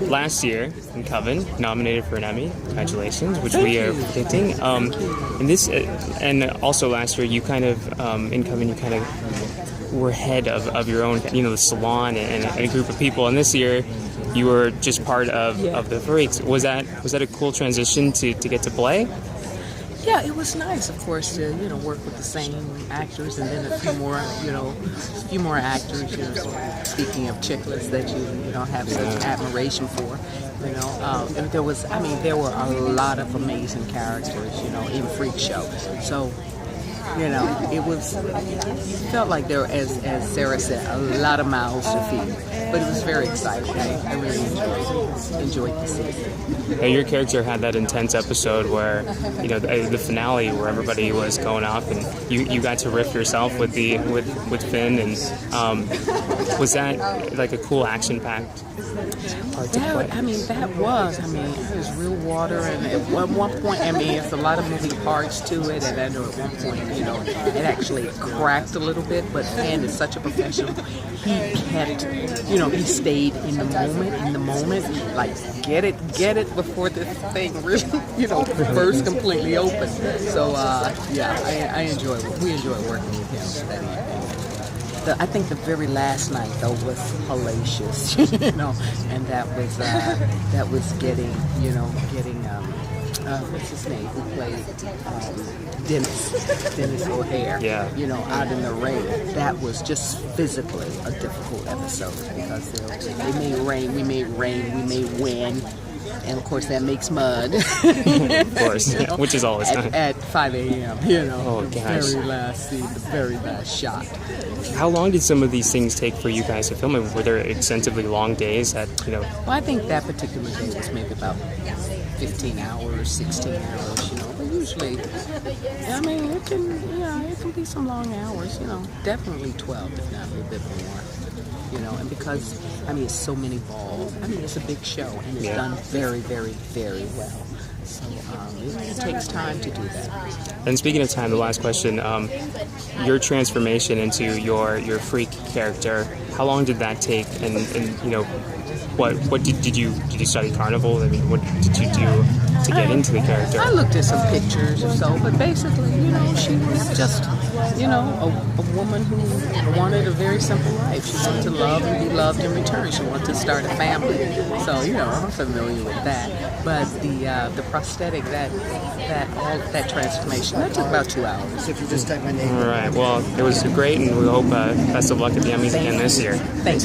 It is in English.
last year in Coven, nominated for an Emmy. Congratulations, which we are predicting. And also last year, you kind of in Coven, you kind of were head of your own, the salon and a group of people. And this year, you were just part of the Freaks. Was that a cool transition to get to play? Yeah, it was nice, of course, to work with the same actors, and then a few more actors. Speaking of chicklets that you have such admiration for, there were a lot of amazing characters, in Freakshow. So, it felt like there were, as Sarah said, a lot of mouths to feed. But it was very exciting. I really enjoyed the season. Now, your character had that intense episode where, the finale where everybody was going off, and you got to riff yourself with Finn, and was that like a cool action-packed part to play? It was real water, and at one point, there's a lot of moving parts to it, and I know at one point, it actually cracked a little bit, but Finn is such a professional. He kept, he stayed in the moment, like get it before this thing really, burst completely open. So, I enjoyed it. We enjoyed working with him that evening. I think the very last night though was hellacious, and that was getting what's his name, who played Dennis O'Hare, out in the rain. That was just physically a difficult episode because they made rain, we made wind, and of course that makes mud. Of course, which is all the time. At 5 a.m., Oh, the gosh. very last scene, the very last shot. How long did some of these things take for you guys to film? Were there extensively long days that, Well, I think that particular day was maybe about 15 hours, 16 hours, But usually, it can be some long hours, Definitely 12, if not a little bit more. And because, it's so many balls. It's a big show, and it's done very, very, very well. So it takes time to do that. And speaking of time, the last question, your transformation into your freak character, how long did that take? And what did you study carnival? What did you do to get into the character? I looked at some pictures or so, but basically, she was just, a woman who wanted a very simple life. She wanted to love and be loved in return. She wanted to start a family. So, I'm familiar with that. But the prosthetic, that transformation, that took about 2 hours. If you just type my name. All right. Well, it was great, and we hope best of luck at the Emmys again this year. Thanks.